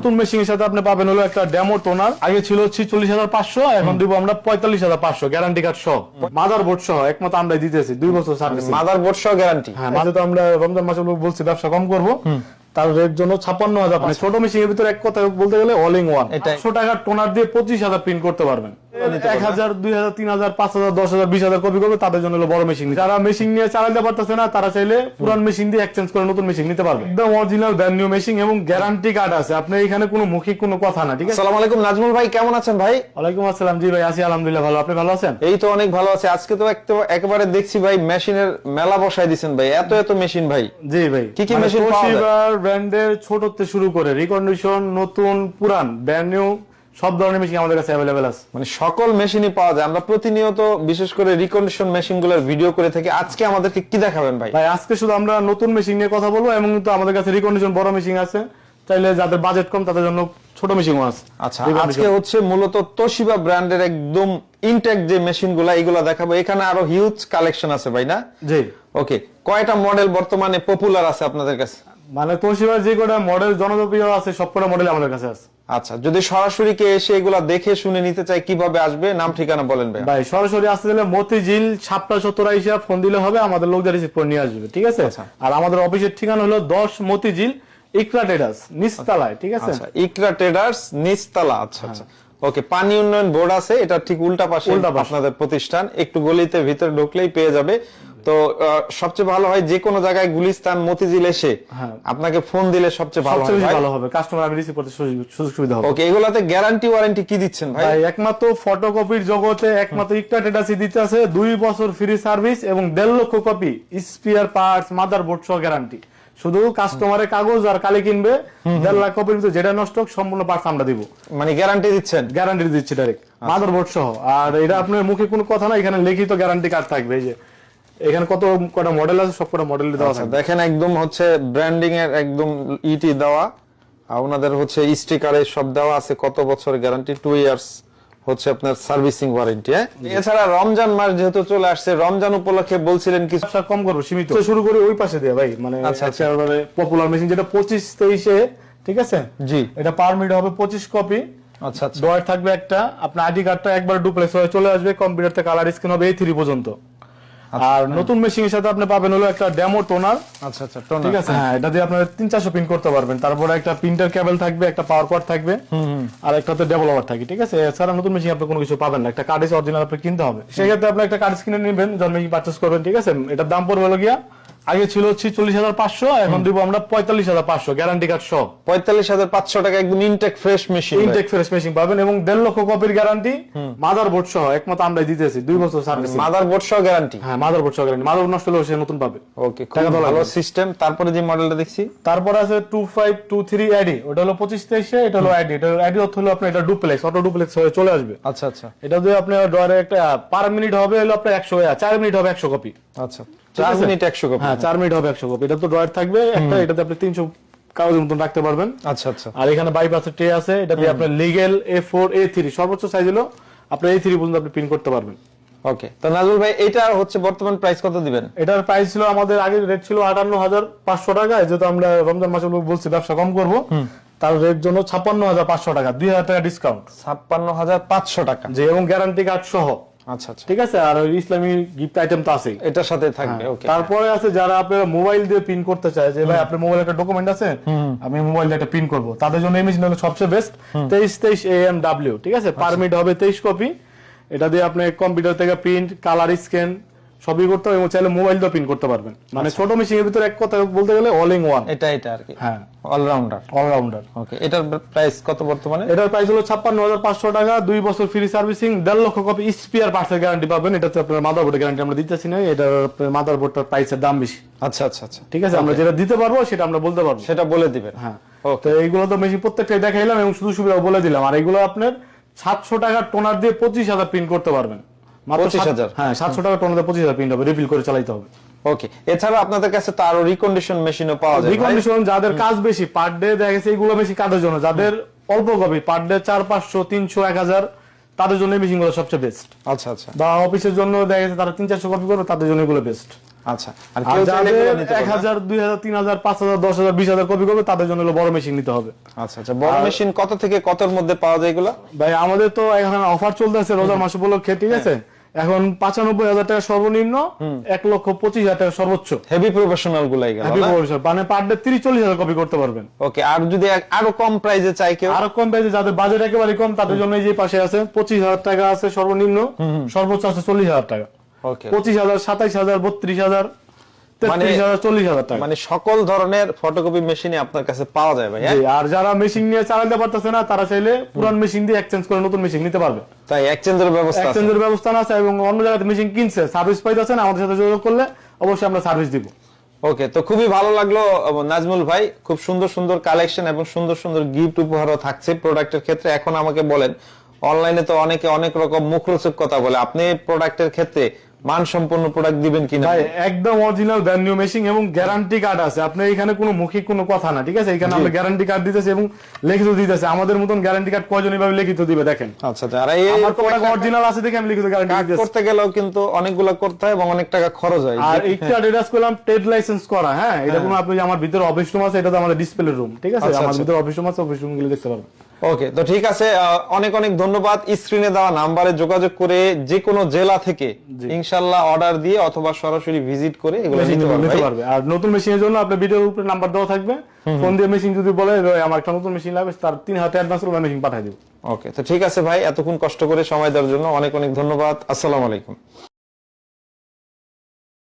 নতুন মেশিনের সাথে আপনি পাবেন হলো একটা ডেমো টোনার। আগে ছিল 46,500, এখন দিব আমরা 45,500 গ্যারান্টি কার্ড সহ, মাদারবোর্ড সহ। একমাত্র আমরাই দিতেছি 2 বছর সার্ভিস, মাদারবোর্ড সহ গ্যারান্টি। হ্যাঁ, মাঝে তো আমরা রমজান মাসে বলছি ব্যবসা কম করব, তার এর জন্য 56,000। মানে ছোট মেশিনের ভিতরে এক কথা বলতে গেলে অল ইন ওয়ান। 100 টাকার টোনার দিয়ে 25,000 প্রিন্ট করতে পারবেন। 1,000, 2,000, 3,000, 5,000, 10,000, 20,000 কপি করবে, তাদের জন্য হলো বড় মেশিন। যারা মেশিন নিয়ে চালাতে পারতেছে না, তারা চাইলে পুরান মেশিন দিয়ে এক্সচেঞ্জ করে নতুন মেশিন নিতে পারবে। একদম অরিজিনাল ব্র্যান্ড নিউ মেশিন এবং গ্যারান্টি কার্ড আছে। আপনি এখানে কোনো মৌখিক কোনো কথা না, ঠিক আছে? আসসালামু আলাইকুম নাজমুল ভাই, কেমন আছেন ভাই? ওয়ালাইকুম আসসালাম। জি ভাই, আছি আলহামদুলিল্লাহ ভালো। আপনি ভালো আছেন? এই তো অনেক ভালো আছে। আজকে তো একেবারে দেখছি ভাই মেশিনের মেলা বসাই দিয়েছেন ভাই, এত মেশিন ভাই। জি ভাই, কি কি মেশিন পাওয়া যায়? তোশিবা ব্র্যান্ডের ছোট থেকে শুরু করে রিকন্ডিশন, নতুন, পুরান, ব্র্যান্ড নিউ সব ধরনের মেশিন আমাদের কাছে अवेलेबल আছে। মানে সকল মেশিনই পাওয়া যায়। আমরা প্রতিনিয়ত বিশেষ করে রিকন্ডিশন মেশিনগুলোর ভিডিও করে থাকি। আজকে আমাদেরকে কি দেখাবেন ভাই? ভাই আজকে শুধু আমরা নতুন মেশিন নিয়ে কথা বলবো, এবং কিন্তু আমাদের কাছে রিকন্ডিশন বড় মেশিন আছে। চাইলে যাদের বাজেট কম তাদের জন্য ছোট মেশিনও আছে। আচ্ছা, আজকে হচ্ছে মূলত তোশিবা ব্র্যান্ডের একদম ইনটেক যে মেশিনগুলো এগুলো দেখাবো। এখানে আরো হিউজ কালেকশন আছে ভাই, না? জি। ওকে, কয়টা মডেল বর্তমানে পপুলার আছে আপনাদের কাছে? মানে তোশিবার যে কটা মডেল জনপ্রিয় আছে সবকটা মডেল আমাদের কাছে আছে। আচ্ছা, যদি সরাসরি কে এসে এগুলা দেখে শুনে নিতে চাই, কিভাবে আসবে? নাম ঠিকানা বলেন ভাই। ভাই সরাসরি আসতে গেলে মতিঝিল 7:17 এসে ফোন দিলে হবে, আমাদের লোকদের রিসিভ করে নিয়ে আসবে, ঠিক আছে? আর আমাদের অফিসের ঠিকানা হলো 10 মতিঝিল ইকরা ট্রেডার্স নিচতলায়, ঠিক আছে? আচ্ছা, ইকরা ট্রেডার্স নিচতলা। আচ্ছা আচ্ছা, ওকে। পানি উন্নয়ন বোর্ড আছে, এটা ঠিক উল্টা পাশে আপনাদের প্রতিষ্ঠান। একটু গলিতে ভিতরে ঢুকলেই পেয়ে যাবে। তো সবচেয়ে ভালো হয় যে কোনো জায়গায় গুলিস্তান, মতিঝিল এসে আপনাকে ফোন দিলে সবচেয়ে ভালো হবে। কাস্টমার আমি রিসিভ করতে সুযোগ সুবিধা হবে। ওকে, এগুলাতে গ্যারান্টি ওয়ারেন্টি কি দিচ্ছেন ভাই? ভাই একমাত্র ফটোকপির জগতে একমাত্র ইকরা ট্রেডার্সই দিতে আছে 2 বছর ফ্রি সার্ভিস এবং 1.5 লক্ষ কপি স্পেয়ার পার্টস, মাদারবোর্ড সহ গ্যারান্টি। শুধু কাস্টমারের কাগজ আর কালি কিনবে, 1.5 লাখ কপির ভিতরে যেটা নষ্ট হোক সম্পূর্ণ পার্টস আমরা দিব। মানে গ্যারান্টি দিচ্ছেন? গ্যারান্টি দিচ্ছি ডাইরেক্ট, মাদারবোর্ড সহ। আর এটা আপনার মুখে কোনো কথা না, এখানে লিখিত গ্যারান্টি কার্ড থাকবে। এই যে এখানে কটা মডেল আছে, সবকটা মডেল দেওয়া আছে। দেখেন একদম হচ্ছে ব্র্যান্ডিং এর একদম ইটি দেওয়া, আর ওনাদের হচ্ছে স্টিকারে সব দেওয়া আছে। কত বছর গ্যারান্টি? 2 ইয়ার্স হচ্ছে আপনার সার্ভিসিং ওয়ারেন্টি। এছাড়া রমজান মাস যেহেতু চলে আসছে, রমজান উপলক্ষে বলছিলেন কিছু কম করবো, সীমিত শুরু করে ওই পাশে দিয়ে ভাই। মানে আচ্ছা পপুলার মেশিন যেটা 25-23-এ, ঠিক আছে? জি, এটা পারমিট হবে 25 কপি। আচ্ছা আচ্ছা, ডয়ার থাকবে একটা, আপনার আইডি কার্ডটা একবার ডুপ্লেক্স হয়ে চলে আসবে, কম্পিউটার থেকে কালার স্ক্যান হবে A3 পর্যন্ত। আর নতুন মেশিনের সাথে আপনি পাবেন হলো একটা ডেমো টোনার। আচ্ছা আচ্ছা, টোনার, ঠিক আছে? হ্যাঁ, এটা দিয়ে আপনারা 300-400 প্রিন্ট করতে পারবেন। তারপরে একটা প্রিন্টার কেবল থাকবে, একটা পাওয়ার কর্ড থাকবে, আর একটাতে ডেভেলপার থাকে, ঠিক আছে? এছাড়া নতুন মেশিন আপনি কোনো কিছু পাবেন না, একটা কার্ড এসে অরিজিনাল আপনি কিনতে হবে। সেক্ষেত্রে আপনি একটা কার্ড কিনে নেবেন যখন মেশিন পারচেজ করবেন, ঠিক আছে? এটার দাম পড়বে হলো গিয়া, আগে ছিল 46,500, এখন দিব আমরা 45,500 গ্যারান্টি কার্ড সহ। 45,500 টাকা একদম intake fresh machine. Intake fresh machine পাবেন এবং 1.5 লক্ষ কপির গ্যারান্টি, মাদারবোর্ড সহ। একমাত্র আমরাই দিতেছি 2 বছর সার্ভিস, মাদারবোর্ড সহ গ্যারান্টি। হ্যাঁ, মাদারবোর্ড সহ গ্যারান্টি। মাদারবোর্ড নষ্ট হলে সে নতুন পাবে। ওকে, খুব ভালো সিস্টেম। তারপরে যে মডেলটা দেখছি, তারপরে আছে 2523 আইডি, ওটা হলো 25-23, এটা হলো আইডি। এটা আইডি অর্থ হলো আপনার এটা ডুপ্লেক্স, অটো ডুপ্লেক্স হয়ে চলে আসবে। আচ্ছা আচ্ছা, এটা দিয়ে আপনি ডয়ারে একটা পার মিনিট হবে হলো আপনার 100, 4 মিনিট হবে 100 কপি। আচ্ছা, 4 মিনিট 100 কপি। হ্যাঁ, 4 মিনিট হবে 100 কপি। এটা তো ডয়ার থাকবে একটা, এটাতে আপনি 300 কাগজের মতন রাখতে পারবেন। আচ্ছা আচ্ছা, আর এখানে বাইপাসের ট্রে আছে, এটা দিয়ে আপনার লিগ্যাল A4 A3 সর্বোচ্চ সাইজ হলো আপনার A3 পর্যন্ত আপনি প্রিন্ট করতে পারবেন। ওকে, তো নাজমুল ভাই এটা হচ্ছে বর্তমান প্রাইস কত দিবেন? এটার প্রাইস ছিল, আমাদের আগের রেট ছিল 58,500 টাকা। যেহেতু আমরা রমজান মাসে বলছি ব্যবসা কম করব, তার রেট জন্য 56,500 টাকা, 2,000 টাকা ডিসকাউন্ট। 56,500 টাকা, যে এবং গ্যারান্টি কার্ড সহ। আচ্ছা আচ্ছা, ঠিক আছে? আর ওই ইসলামী গিফট আইটেম তো আছেই, এটার সাথে থাকবে। ওকে, তারপরে আছে যারা আপনারা মোবাইল দিয়ে পিন করতে চায়, যে ভাই আপনার মোবাইলে একটা ডকুমেন্ট আছে, আমি মোবাইল দিয়ে একটা পিন করব, তাদের জন্য এই মেশিন হলো সবচেয়ে বেস্ট। 2323 AMW, ঠিক আছে? পারমিট হবে 23 কপি। এটা দিয়ে আপনি কম্পিউটার থেকে প্রিন্ট, কালার স্ক্যান সবই করতে হবে, এবং চাইলে মোবাইল দিয়ে প্রিন্ট করতে পারবেন। মানে ছোট মেশিনের ভিতরে এক কথা বলতে গেলে অল ইন ওয়ান। এটা আর কি, হ্যাঁ, অলরাউন্ডার। ওকে, এটার প্রাইস কত বর্তমানে? এটার প্রাইস হলো 56,500 টাকা, 2 বছর ফ্রি সার্ভিসিং, 1.5 লক্ষ কপি স্পেয়ার পার্টসের গ্যারান্টি পাবেন। এটাতে আপনার মাদারবোর্ডের গ্যারান্টি আমরা দিতেছি না, এটার মাদারবোর্ডটার প্রাইসের দাম বেশি। আচ্ছা আচ্ছা আচ্ছা, ঠিক আছে? আমরা যেটা দিতে পারবো সেটা আমরা বলতে পারবো, সেটা বলে দিবেন। হ্যাঁ। তো এইগুলো তো মেশিন প্রত্যেকটাই দেখাইলাম এবং শুধু সুবিধা বলে দিলাম। আর এগুলো আপনার 700 টাকার টোনার দিয়ে 25,000 প্রিন্ট করতে পারবেন। 25,000? হ্যাঁ, 700 টাকার টোনার দিয়ে 25,000 প্রিন্ট হবে, রিফিল করে চালাতে হবে। ওকে, এছাড়া আপনাদের কাছে তো আরো রিকন্ডিশন মেশিনও পাওয়া যায়। রিকন্ডিশন যাদের কাজ বেশি, পার ডে দেখা গেছে এইগুলো বেশি কাজের জন্য, যাদের অল্প কপি পার ডে 400, 500, 300, 1000, তাদের জন্য এই মেশিনগুলো সবচেয়ে বেস্ট। আচ্ছা আচ্ছা, বা অফিসের জন্য দেখা গেছে তারা 300-400 কপি করবে, তাদের জন্য এগুলো বেস্ট। আচ্ছা, আর আর কেউ চাইলে যাদের এগুলো নিতে পারবে? 1000 2000 3000 5000 10000 20000 কপি করবে তাদের জন্য হলো বড় মেশিন নিতে হবে। আচ্ছা আচ্ছা, বড় মেশিন কত থেকে কতর মধ্যে পাওয়া যায় এগুলো? ভাই আমাদের তো এখন অফার চলতেছে রোজার মাস উপলক্ষে, ঠিক আছে? এখন 95,000 টাকা সর্বনিম্ন, 1,25,000 টাকা সর্বোচ্চ। হেভি প্রফেশনাল গুলাই গেল হ্যাপি না? প্রফেশনাল মানে পার ডে 30-40,000 কপি করতে পারবেন। ওকে, আর যদি আরো কম প্রাইসে চাই কেউ? আরো কম প্রাইসে যাদের বাজেট একেবারে কম তাদের জন্য এই যে পাশে আছে 25,000 টাকা আছে সর্বনিম্ন, সর্বোচ্চ আছে 40,000 টাকা। ওকে, 25,000, 27,000, 32,000, 33,000, 40,000 টাকা। মানে সকল ধরনের ফটোকপি মেশিনই আপনার কাছে পাওয়া যায় ভাই? হ্যাঁ, জি, আর যারা মেশিন নিয়ে চালাতে পারতেছে না তারা চাইলে পুরান মেশিন দিয়ে এক্সচেঞ্জ করে নতুন মেশিন নিতে পারবে। তাই এক্সচেঞ্জের ব্যবস্থা আছে? এক্সচেঞ্জের ব্যবস্থা আছে এবং অন্য জায়গাতে মেশিন কিনছে সার্ভিস পাইতেছে না, আমাদের সাথে যোগাযোগ করলে অবশ্যই আমরা সার্ভিস দিব। ওকে, তো খুবই ভালো লাগলো নাজমুল ভাই, খুব সুন্দর সুন্দর কালেকশন এবং সুন্দর সুন্দর গিফট উপহারও থাকছে প্রোডাক্টের ক্ষেত্রে। এখন আমাকে বলেন, অনলাইনে তো অনেকে অনেক রকম মুখরোচক কথা বলে, আপনি প্রোডাক্টের ক্ষেত্রে মানসম্পন্ন প্রোডাক্ট দিবেন কিনা? ভাই একদম অরিজিনাল ব্র্যান্ড নিউ মেশিন এবং গ্যারান্টি কার্ড আছে। আপনি এখানে কোনো মৌখিক কোনো কথা না, ঠিক আছে? এখানে আমরা গ্যারান্টি কার্ড দিতেছি এবং লিখিত দিতেছি। আমাদের মতন গ্যারান্টি কার্ড কয়জন এভাবে লিখিত দিবে দেখেন? আচ্ছা, যারা এই আমার প্রোডাক্ট অরিজিনাল আছে দেখে আমি লিখিত গ্যারান্টি কাজ দিতেছি। করতে গেলেও কিন্তু অনেকগুলো করতে হয় এবং অনেক টাকা খরচ হয়। আর একটা অ্যাড্রেস করলাম ট্রেড লাইসেন্স করা, হ্যাঁ? এটা কোনো আপনি যে আমার ভিতরে অফিস রুম আছে, এটা তো আমাদের ডিসপ্লে রুম, ঠিক আছে? আচ্ছা, আমার আচ্ছা। ভিতরে অফিস রুম আছে, অফিস রুম গুলো দেখতে পারবেন। ওকে, তো ঠিক আছে, অনেক অনেক ধন্যবাদ। স্ক্রিনে দেওয়া নাম্বারে যোগাযোগ করে যে কোনো জেলা থেকে ইনশাআল্লাহ অর্ডার দিয়ে অথবা সরাসরি ভিজিট করে এগুলো মেশিন নিতে নিতে পারবে। পারবে। আর নতুন মেশিনের জন্য আপনার ভিডিওর উপরে নাম্বার দেওয়া থাকবে, ফোন দিয়ে মেশিন যদি বলে আমার একটা নতুন মেশিন লাগবে, তার 3,000 অ্যাডভান্স করে মেশিন পাঠিয়ে দিব। ওকে, তো ঠিক আছে ভাই, এতক্ষণ কষ্ট করে সময় দেওয়ার জন্য অনেক অনেক ধন্যবাদ। আসসালামু আলাইকুম।